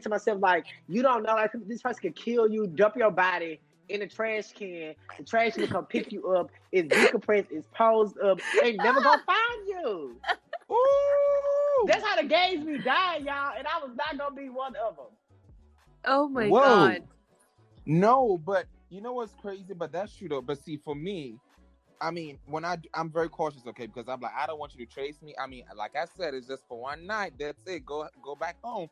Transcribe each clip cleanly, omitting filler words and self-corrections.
to myself, like, you don't know, like, this person could kill you, dump your body in a trash can. The trash can come pick you up. It's decompressed. It's posed up. They never gonna find you. Ooh. That's how the gays be dying, y'all. And I was not gonna be one of them. Oh my God. No, but you know what's crazy? But that's true though. But see, for me, I mean, I'm very cautious, okay, because I'm like, I don't want you to trace me. I mean, like I said, it's just for one night. That's it. Go back home.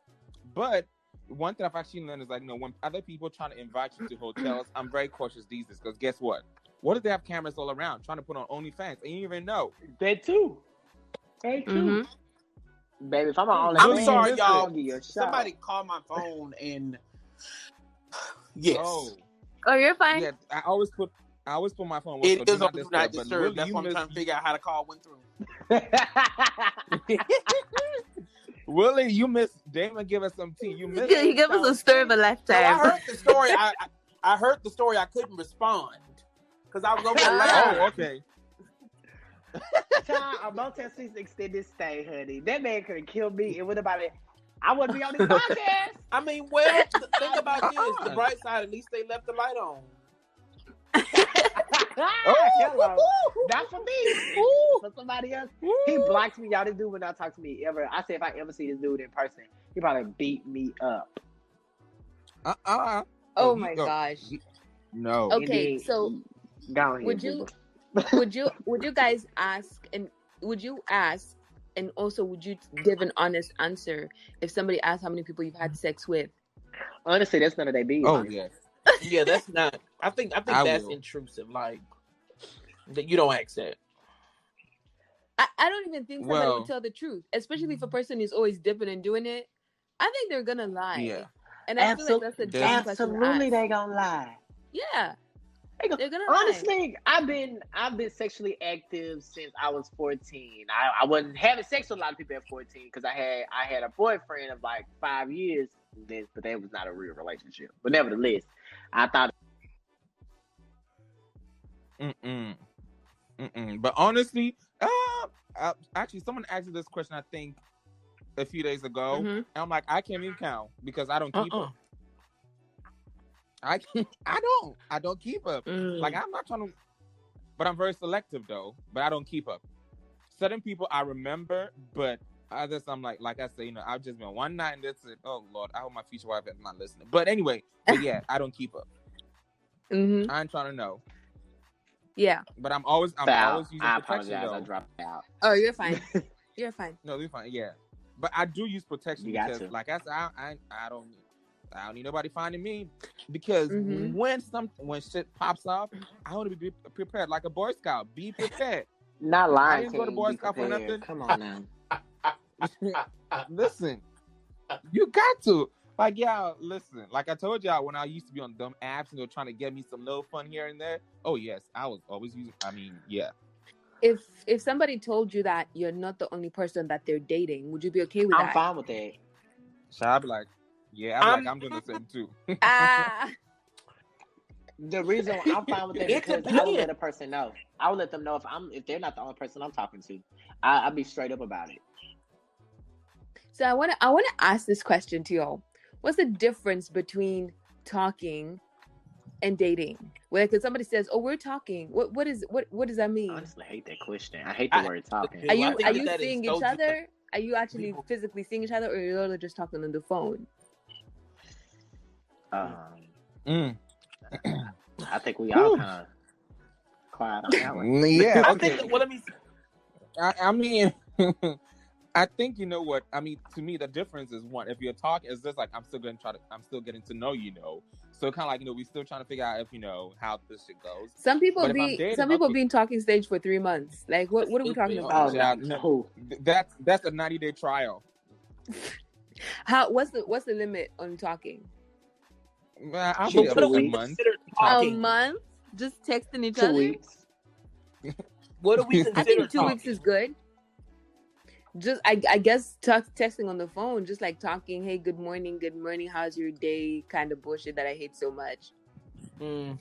But one thing I've actually learned is, like, when other people trying to invite you to hotels, I'm very cautious these days, because guess what? What if they have cameras all around trying to put on OnlyFans and you even know? They too. Baby, if I'm on I'm OnlyFans, sorry, y'all. y'all. Somebody called my phone and yes. Oh, you're fine. Yeah, I always put my phone. It is on Do Not Disturb. Disturb. That's what I'm trying to figure out how the call went through. Willie, you missed. Damon, give us some tea. You missed. He gave us a story of a lifetime. No, I heard the story. I heard the story. I couldn't respond because I was over there laughing. Oh, okay. Child, a Motel 6 extended stay, honey. That man could have killed me. It would have been. I wouldn't be on this podcast. I mean, well, think about this. The bright side, at least they left the light on. Hello. Not for me. For somebody else. He blocks me. Y'all, this dude would not talk to me ever. I said if I ever see this dude in person, he probably beat me up. Oh my gosh. No. Okay, so Go ahead, would you guys ask, and would you ask, and also would you give an honest answer if somebody asked how many people you've had sex with? Honestly, that's none of their business. Oh yeah. Yeah, that's not. I think that's intrusive. Like that, you don't ask that. I don't even think somebody would tell the truth, especially if a person is always dipping and doing it. I think they're gonna lie. Yeah. And I feel like that's a dumb question to ask. Absolutely, they gonna lie. Yeah. They're gonna honestly, I've been sexually active since I was 14. I wasn't having sex with a lot of people at 14 because I had a boyfriend of like 5 years, but that was not a real relationship. But nevertheless, I thought. But honestly, actually, someone asked me this question, I think, a few days ago, and I'm like, I can't even count because I don't keep up. I don't keep up. Like, I'm not trying to, but I'm very selective though. But I don't keep up. Certain people I remember, but others I'm like I say, I've just been one night and that's it. Oh Lord, I hope my future wife is not listening. But anyway, yeah, I don't keep up. I ain't trying to know. Yeah. But I'm always using protection though. I dropped out. Oh, you're fine. You're fine. No, you're fine. Yeah, but I do use protection because, like I said, I don't need nobody finding me because when shit pops off, I want to be prepared, like a Boy Scout. Be prepared. Not lying. I didn't go to Boy Scout for nothing. Come on now. Listen, you got to. Like, yeah, listen. Like I told y'all, when I used to be on dumb apps and they're trying to get me some little fun here and there. Oh yes, I was always using. I mean, yeah. If somebody told you that you're not the only person that they're dating, would you be okay with that? I'm fine with that. So I'd be like, yeah, I'm doing the same too. The reason I'm fine with that is because I will let a person know. I will let them know if they're not the only person I'm talking to. I'll be straight up about it. So I wanna ask this question to y'all. What's the difference between talking and dating? Where because somebody says, "Oh, we're talking." What does that mean? I honestly hate that question. I hate the word talking. Are you seeing each other? Are you actually physically seeing each other, or you're just talking on the phone? I think we all kind of quiet on that one. Yeah. Okay. I mean, I think you know what I mean. To me, the difference is one. If you're talking, it's just like I'm still getting to know So kind of like we still trying to figure out if how this shit goes. Some people be in talking stage for 3 months. Like what are we talking about? No. That's a 90-day trial. What's the limit on talking? I'll be up to a month. A month? Just texting each 2 other? weeks. What do we consider? I think 2 talking? weeks is good. Just I guess texting on the phone, just like talking, hey, good morning, how's your day, kind of bullshit that I hate so much. I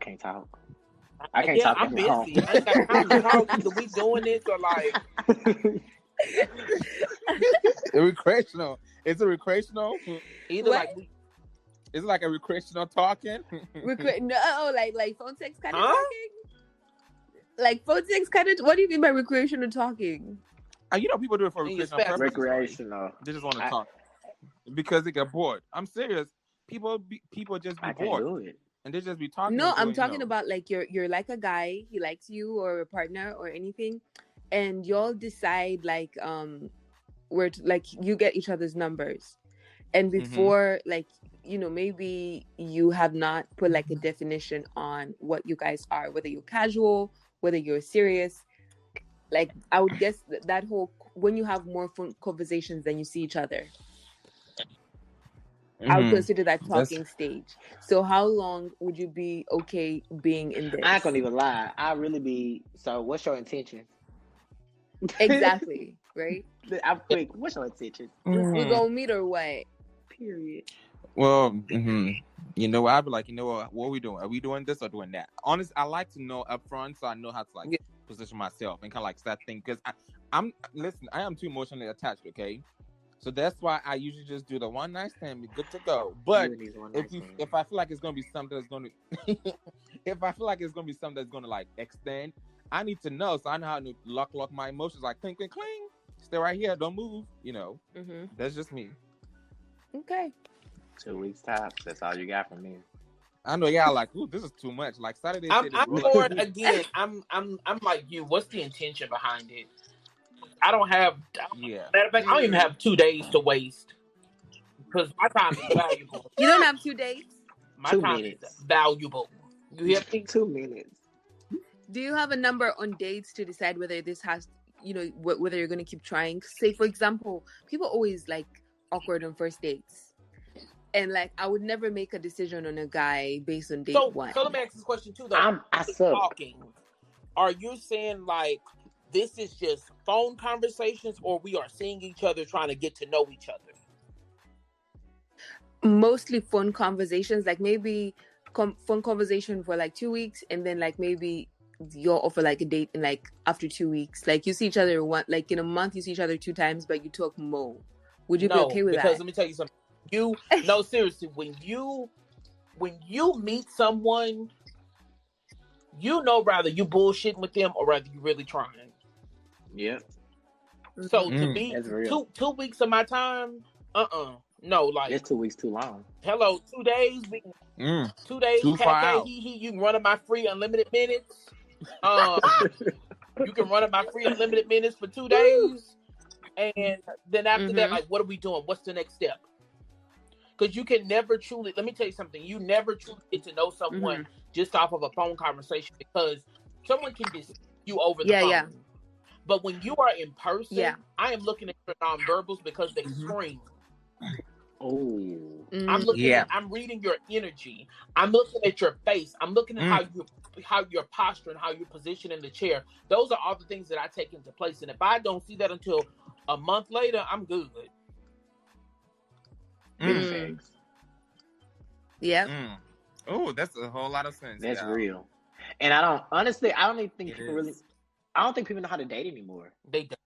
can't talk. I can't talk. I'm busy. I ain't got time to talk. Either we doing this or like Recreational. Is it recreational? Either What? Is it like a recreational talking? No, like phone sex kind of talking. Like phone sex kind of. What do you mean by recreational talking? You know, people do it for recreational purposes. Recreational. Right? They just want to talk because they get bored. I'm serious. People just be bored, do it. and they just be talking. No, I'm talking about like you're like a guy. He likes you or a partner or anything, and y'all decide like where to, like you get each other's numbers, and before like maybe you have not put like a definition on what you guys are, whether you're casual, whether you're serious. Like I would guess that whole when you have more phone conversations than you see each other. I would consider that talking stage. So how long would you be okay being in this? I ain't gonna even lie. I really be. So what's your intention? Exactly. Right? I'm quick. What's your intention? We gonna meet or what? Period. Well, you know, I'd be like, what are we doing? Are we doing this or doing that? Honestly, I like to know up front so I know how to like position myself and kind of like start thinking. Because I am too emotionally attached, okay? So that's why I usually just do the one night stand, be good to go. But if I feel like it's gonna be something that's gonna like extend, I need to know so I know how to lock my emotions, like cling, cling, cling. Stay right here, don't move. That's just me. Okay. 2 weeks tops. That's all you got from me. I know y'all like, ooh, this is too much. Like Saturday. I'm bored again. I'm like you. What's the intention behind it? I don't have. Matter of fact, I don't even have 2 days to waste because my time is valuable. You don't have 2 days. My time is valuable. You hear me? 2 minutes. Do you have a number on dates to decide whether this has, whether you're going to keep trying? Say, for example, people always like awkward on first dates. And like, I would never make a decision on a guy based on date one. So let me ask this question too, though. I suck. Talking. Are you saying like this is just phone conversations, or we are seeing each other, trying to get to know each other? Mostly phone conversations, like maybe phone conversation for like 2 weeks, and then like maybe you'll offer like a date in like after 2 weeks. Like you see each other like in a month, you see each other 2 times, but you talk more. Would you be okay with that? Because let me tell you something. No, seriously, when you meet someone, rather you bullshitting with them or rather you really trying. Yeah. So to be 2 weeks of my time, no, like it's 2 weeks too long. Hello, 2 days. 2 days. Too far out. You can run up my free unlimited minutes. You can run up my free unlimited minutes for 2 days, and then after that, like, what are we doing? What's the next step? Because you can never truly. Let me tell you something. You never truly get to know someone just off of a phone conversation, because someone can just you over the phone. Yeah. But when you are in person, I am looking at your nonverbals because they scream. Oh, I'm looking I'm reading your energy. I'm looking at your face. I'm looking at how your posture and how you're positioned in the chair. Those are all the things that I take into place. And if I don't see that until a month later, I'm good. Yeah. Oh, that's a whole lot of sense. That's real. And I don't even think I don't think people know how to date anymore. They don't.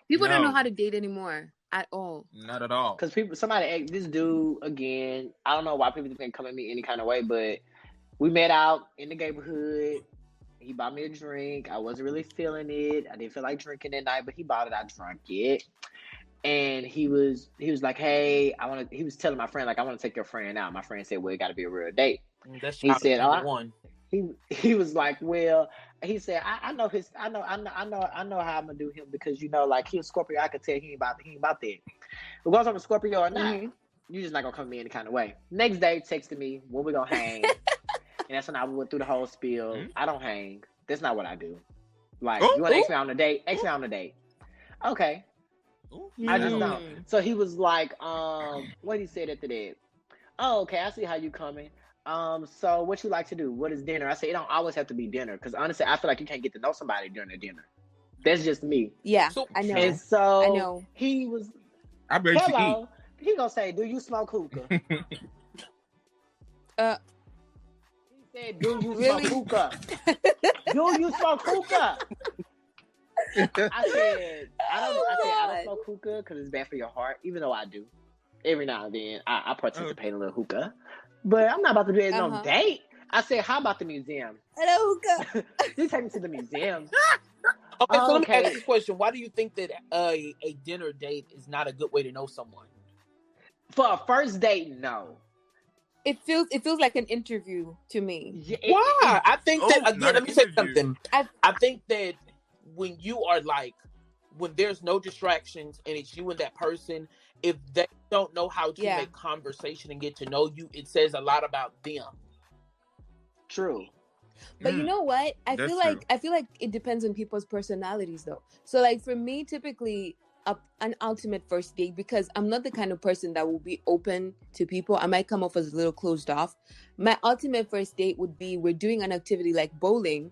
People don't know how to date anymore at all. Not at all. Because this dude, again, I don't know why people can come at me any kind of way, but we met out in the neighborhood. He bought me a drink. I wasn't really feeling it. I didn't feel like drinking that night, but he bought it. I drank it. And he was like, hey, he was telling my friend, like, I want to take your friend out. My friend said, well, it got to be a real date. He said, one. He was like, well, he said, I know how I'm gonna do him, because like, he's a Scorpio. I could tell he ain't about that. Regardless of a Scorpio or not, you just not gonna come to me any kind of way. Next day, texted me, when we gonna hang? And that's when I went through the whole spiel. I don't hang. That's not what I do. Like, you want to ask me on a date? Ask me on a date. Okay. I just don't. So he was like, what he said after that? Oh, okay, I see how you coming. So what you like to do? What is dinner? I say, it don't always have to be dinner, because honestly, I feel like you can't get to know somebody during a dinner. That's just me. Yeah, I know. And so I know. He was. I bet you eat. He gonna say, "Do you smoke hookah?" He said, "Do you smoke hookah? Do you smoke hookah?" I said I don't smoke hookah because it's bad for your heart. Even though I do, every now and then I participate in a little hookah, but I'm not about to do it as no date. I said, how about the museum? Hello, hookah. You take me to the museum. Okay, so let me ask this question: why do you think that a dinner date is not a good way to know someone? For a first date, no. It feels like an interview to me. Why? I think that again. Let me say something. I think that when you are when there's no distractions and it's you and that person, if they don't know how to make conversation and get to know you, it says a lot about them. True. But you know what? I feel like it depends on people's personalities though. So like for me, typically an ultimate first date, because I'm not the kind of person that will be open to people. I might come off as a little closed off. My ultimate first date would be we're doing an activity like bowling,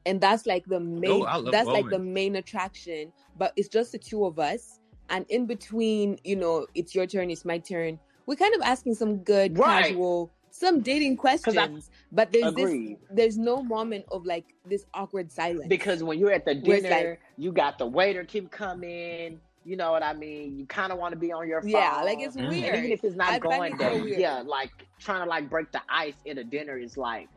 and that's like the main like the main attraction, but it's just the two of us, and in between, it's your turn, it's my turn. We're kind of asking some good casual some dating questions, but there's no moment of like this awkward silence. Because when you're at the dinner, you got the waiter keep coming. You know what I mean? You kind of want to be on your phone. Yeah, like it's weird. And even if it's not going there, like trying to like break the ice at a dinner is like,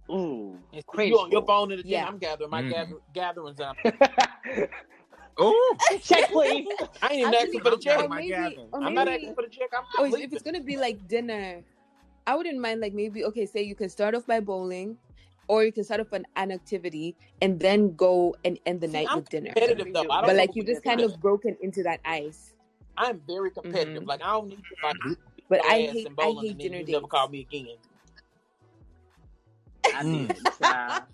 ooh, it's crazy. You on your phone at the dinner, I'm gathering my gatherings up. Oh, check please. I ain't even asking for the check. I'm not asking for the check. If it's gonna be like dinner, I wouldn't mind like maybe say you can start off by bowling, or you can start off an activity and then go and end the night with dinner. Though. But like you just kind of broken into that ice. I'm very competitive. Like I don't need to but I hate dinner dates. Never call me again. I did that.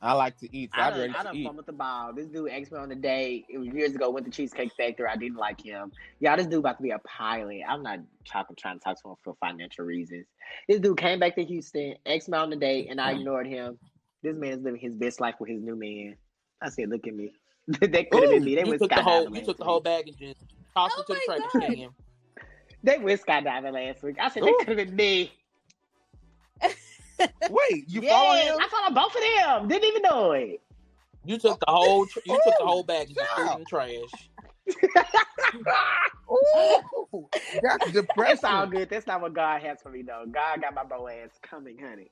I like to eat. So I done fun with the ball. This dude asked me on the date. It was years ago. Went to Cheesecake Factory. I didn't like him. Yeah, this dude about to be a pilot. I'm not trying to talk to him for financial reasons. This dude came back to Houston, asked me on the date, and I ignored him. This man is living his best life with his new man. I said, "Look at me." They could have been me. They went skydiving. You took the whole bag and just tossed it to the trash can. They went skydiving last week. I said, "They could have been me." Wait, you follow him? I followed both of them. Didn't even know it. You took the whole bag and just threw it in the trash. Ooh, that's depressing. That's all good. That's not what God has for me, though. God got my bro ass coming, honey.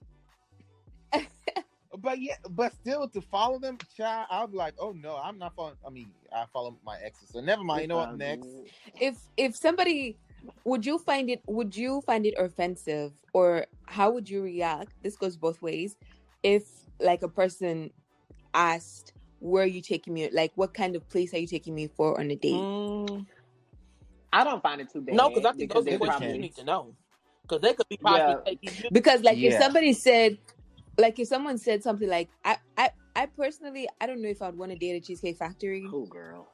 But still, to follow them, child, I'm like, oh no, I'm not following. I mean, I follow my exes, so never mind. You know what? Next, if somebody. Would you find it offensive, or how would you react? This goes both ways. If like a person asked, where are you taking me? Like, what kind of place are you taking me for on a date? I don't find it too bad. No, because I think those are questions you need to know. Because they could be possibly taking you. Because like if somebody said, like if someone said something like, I personally, I don't know if I'd want to date a Cheesecake Factory. Cool girl.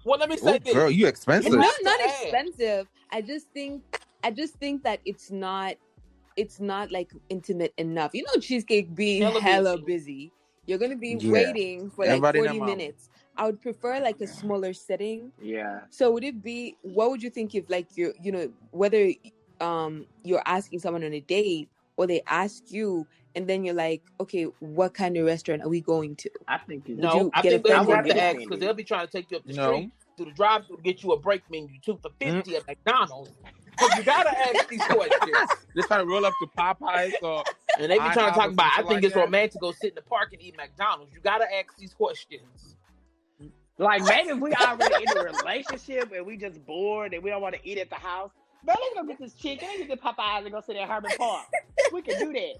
Well, let me say this. Girl, you expensive. Not expensive. I just think that it's not like intimate enough. You know, Cheesecake be hella busy. You're gonna be waiting for like 40 minutes. I would prefer like a smaller setting. Yeah. So what would you think if like you're, whether you're asking someone on a date or they ask you and then you're like, okay, what kind of restaurant are we going to? I think I think they'll have to ask because they'll be trying to take you up the street through the drive-thru to get you a break menu 2 for $50 at McDonald's. So you gotta ask these questions. Just try to roll up to Popeyes and they be trying to talk about. I think it's romantic to go sit in the park and eat McDonald's. You gotta ask these questions. Like maybe if we already in a relationship and we just bored and we don't want to eat at the house, but let's go get this chicken. Let's get Popeyes and go sit at Herman Park. We can do that.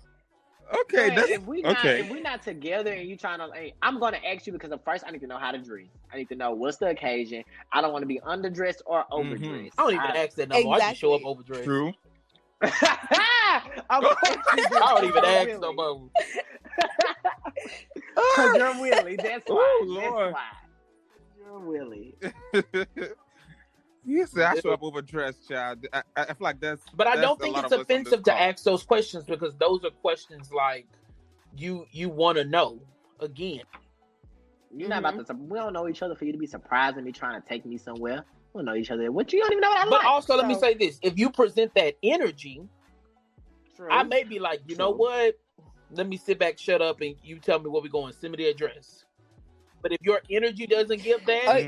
Okay, if we're not together and you trying to, I'm gonna ask you because first I need to know how to dress. I need to know what's the occasion. I don't want to be underdressed or overdressed. I don't even ask that no more. I just show up overdressed. True. I don't even ask no more. Because you're Willie. That's why. Oh, Lord. That's why. You're Willie. You said I show up overdressed, child. I feel like that's. But I don't think it's offensive to ask those questions because those are questions like you want to know. Again, you're not about to. We don't know each other for you to be surprising me trying to take me somewhere. We don't know each other. What you don't even know what I like. But also, let me say this: if you present that energy, I may be like, you know what? Let me sit back, shut up, and you tell me where we're going. Send me the address. But if your energy doesn't give that,